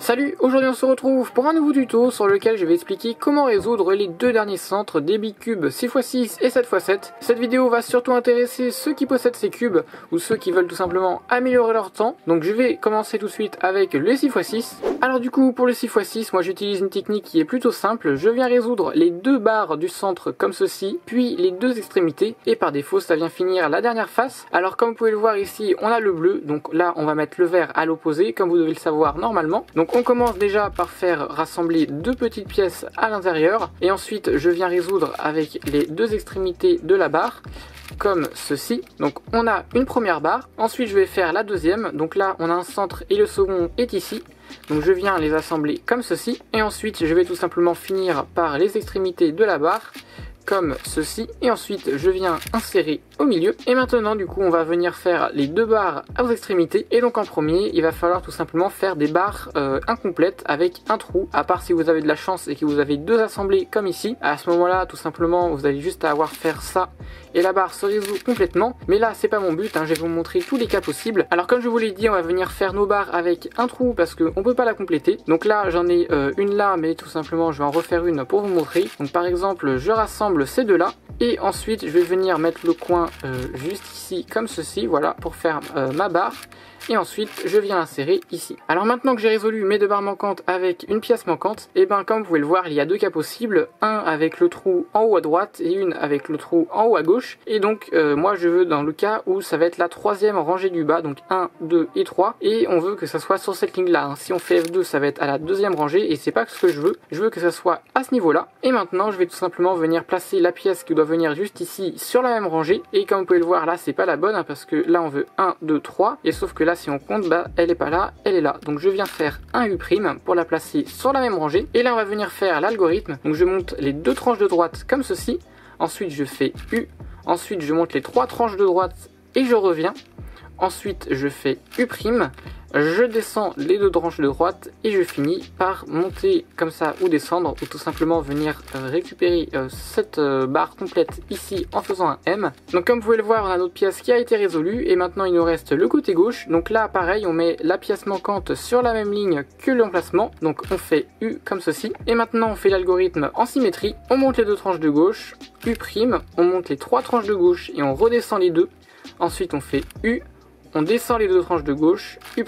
Salut, aujourd'hui on se retrouve pour un nouveau tuto sur lequel je vais expliquer comment résoudre les deux derniers centres des big cubes 6x6 et 7x7. Cette vidéo va surtout intéresser ceux qui possèdent ces cubes ou ceux qui veulent tout simplement améliorer leur temps. Donc je vais commencer tout de suite avec le 6x6. Alors du coup pour le 6x6, moi j'utilise une technique qui est plutôt simple. Je viens résoudre les deux barres du centre comme ceci, puis les deux extrémités et par défaut ça vient finir la dernière face. Alors comme vous pouvez le voir ici, on a le bleu, donc là on va mettre le vert à l'opposé comme vous devez le savoir normalement. Donc on commence déjà par faire rassembler deux petites pièces à l'intérieur et ensuite je viens résoudre avec les deux extrémités de la barre comme ceci. Donc on a une première barre, ensuite je vais faire la deuxième, donc là on a un centre et le second est ici. Donc je viens les assembler comme ceci et ensuite je vais tout simplement finir par les extrémités de la barre comme ceci et ensuite je viens insérer au milieu. Et maintenant du coup on va venir faire les deux barres aux extrémités et donc en premier il va falloir tout simplement faire des barres incomplètes avec un trou, à part si vous avez de la chance et que vous avez deux assemblées comme ici. À ce moment là tout simplement vous allez juste avoir faire ça et la barre se résout complètement, mais là c'est pas mon but, hein. Je vais vous montrer tous les cas possibles. Alors comme je vous l'ai dit, on va venir faire nos barres avec un trou parce qu'on peut pas la compléter. Donc là j'en ai une là, mais tout simplement je vais en refaire une pour vous montrer. Donc par exemple je rassemble ces deux là et ensuite je vais venir mettre le coin juste ici comme ceci, voilà, pour faire ma barre. Et ensuite je viens insérer ici. Alors maintenant que j'ai résolu mes deux barres manquantes avec une pièce manquante, et ben comme vous pouvez le voir il y a deux cas possibles, un avec le trou en haut à droite et une avec le trou en haut à gauche. Et donc moi je veux dans le cas où ça va être la troisième rangée du bas, donc 1, 2 et 3, et on veut que ça soit sur cette ligne là, hein. Si on fait F2 ça va être à la deuxième rangée et c'est pas ce que je veux que ça soit à ce niveau là. Et maintenant je vais tout simplement venir placer la pièce qui doit venir juste ici sur la même rangée, et comme vous pouvez le voir là c'est pas la bonne, hein, parce que là on veut 1, 2, 3, et sauf que là si on compte, bah elle est pas là, elle est là. Donc je viens faire un U' pour la placer sur la même rangée. Et là on va venir faire l'algorithme. Donc je monte les deux tranches de droite comme ceci. Ensuite je fais U. Ensuite je monte les trois tranches de droite et je reviens. Ensuite je fais U'. Je descends les deux tranches de droite et je finis par monter comme ça ou descendre, ou tout simplement venir récupérer cette barre complète ici en faisant un M. Donc comme vous pouvez le voir, on a notre pièce qui a été résolue et maintenant il nous reste le côté gauche. Donc là pareil, on met la pièce manquante sur la même ligne que l'emplacement, donc on fait U comme ceci. Et maintenant on fait l'algorithme en symétrie, on monte les deux tranches de gauche, U', on monte les trois tranches de gauche et on redescend les deux. Ensuite on fait U, on descend les deux tranches de gauche, U',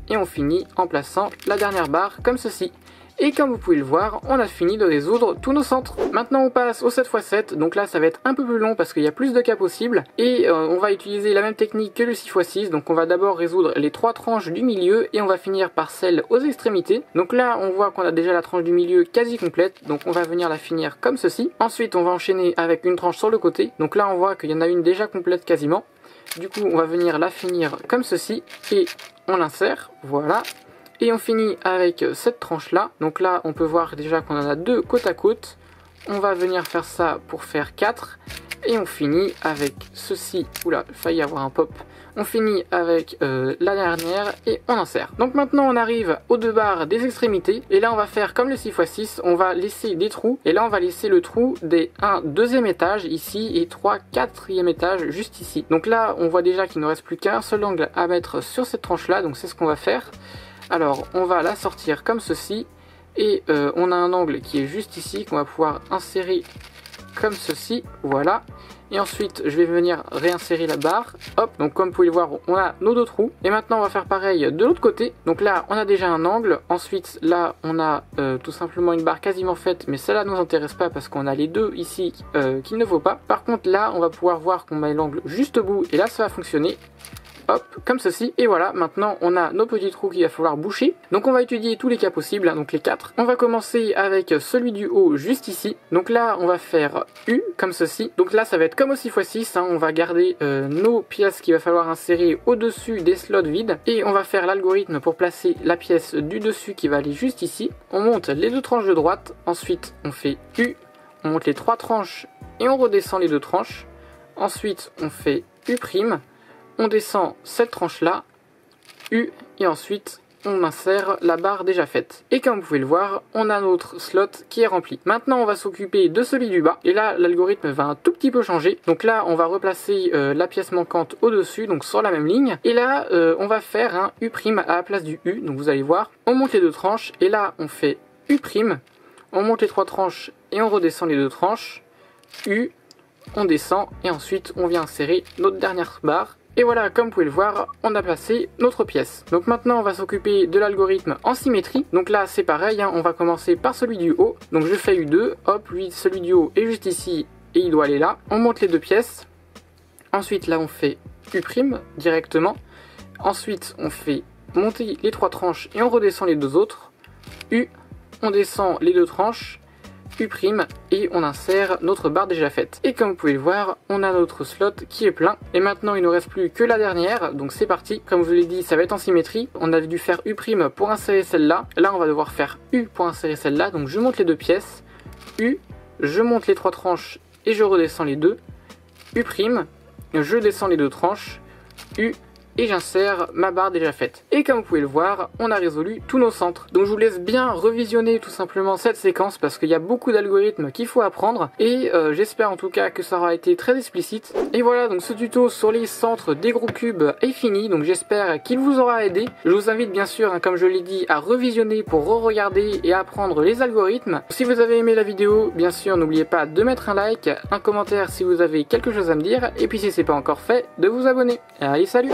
et on finit en plaçant la dernière barre comme ceci. Et comme vous pouvez le voir, on a fini de résoudre tous nos centres. Maintenant on passe au 7x7, donc là ça va être un peu plus long parce qu'il y a plus de cas possibles. Et on va utiliser la même technique que le 6x6, donc on va d'abord résoudre les trois tranches du milieu et on va finir par celle aux extrémités. Donc là on voit qu'on a déjà la tranche du milieu quasi complète, donc on va venir la finir comme ceci. Ensuite on va enchaîner avec une tranche sur le côté, donc là on voit qu'il y en a une déjà complète quasiment. Du coup on va venir la finir comme ceci et on l'insère, voilà. Et on finit avec cette tranche là, donc là on peut voir déjà qu'on en a deux côte à côte. On va venir faire ça pour faire 4 et on finit avec ceci, oula, il failli avoir un pop. On finit avec la dernière et on insère. Donc maintenant on arrive aux deux barres des extrémités et là on va faire comme le 6x6, on va laisser des trous et là on va laisser le trou des 1 deuxième étage ici et 3 quatrième étage juste ici. Donc là on voit déjà qu'il ne reste plus qu'un seul angle à mettre sur cette tranche là, donc c'est ce qu'on va faire. Alors on va la sortir comme ceci et on a un angle qui est juste ici qu'on va pouvoir insérer comme ceci, voilà. Et ensuite je vais venir réinsérer la barre, hop, donc comme vous pouvez le voir on a nos deux trous. Et maintenant on va faire pareil de l'autre côté. Donc là on a déjà un angle, ensuite là on a tout simplement une barre quasiment faite, mais celle-là ne nous intéresse pas parce qu'on a les deux ici qu'il ne faut pas. Par contre là on va pouvoir voir qu'on met l'angle juste au bout et là ça va fonctionner. Hop, comme ceci, et voilà, maintenant on a nos petits trous qu'il va falloir boucher. Donc on va étudier tous les cas possibles, hein, donc les 4. On va commencer avec celui du haut juste ici. Donc là on va faire U comme ceci. Donc là ça va être comme au 6x6, hein, on va garder nos pièces qu'il va falloir insérer au dessus des slots vides. Et on va faire l'algorithme pour placer la pièce du dessus qui va aller juste ici. On monte les deux tranches de droite, ensuite on fait U, on monte les trois tranches et on redescend les deux tranches. Ensuite on fait U'. On descend cette tranche là, U, et ensuite on insère la barre déjà faite. Et comme vous pouvez le voir, on a notre slot qui est rempli. Maintenant on va s'occuper de celui du bas, et là l'algorithme va un tout petit peu changer. Donc là on va replacer la pièce manquante au-dessus, donc sur la même ligne. Et là on va faire un U' à la place du U, donc vous allez voir, on monte les deux tranches, et là on fait U', on monte les trois tranches et on redescend les deux tranches, U, on descend, et ensuite on vient insérer notre dernière barre. Et voilà, comme vous pouvez le voir, on a placé notre pièce. Donc maintenant on va s'occuper de l'algorithme en symétrie. Donc là c'est pareil, hein, on va commencer par celui du haut. Donc je fais U2, hop, lui, celui du haut est juste ici et il doit aller là. On monte les deux pièces. Ensuite là on fait U' directement. Ensuite on fait monter les trois tranches et on redescend les deux autres. U, on descend les deux tranches. U' et on insère notre barre déjà faite. Et comme vous pouvez le voir, on a notre slot qui est plein. Et maintenant il ne nous reste plus que la dernière, donc c'est parti. Comme je vous l'ai dit, ça va être en symétrie. On avait dû faire U' pour insérer celle-là. Là on va devoir faire U pour insérer celle-là. Donc je monte les deux pièces, U, je monte les trois tranches et je redescends les deux. U', je descends les deux tranches, U, et j'insère ma barre déjà faite. Et comme vous pouvez le voir, on a résolu tous nos centres. Donc je vous laisse bien revisionner tout simplement cette séquence parce qu'il y a beaucoup d'algorithmes qu'il faut apprendre et j'espère en tout cas que ça aura été très explicite. Et voilà, donc ce tuto sur les centres des gros cubes est fini, donc j'espère qu'il vous aura aidé. Je vous invite bien sûr, hein, comme je l'ai dit, à revisionner pour re-regarder et apprendre les algorithmes. Si vous avez aimé la vidéo, bien sûr n'oubliez pas de mettre un like, un commentaire si vous avez quelque chose à me dire, et puis si c'est pas encore fait, de vous abonner. Allez, salut!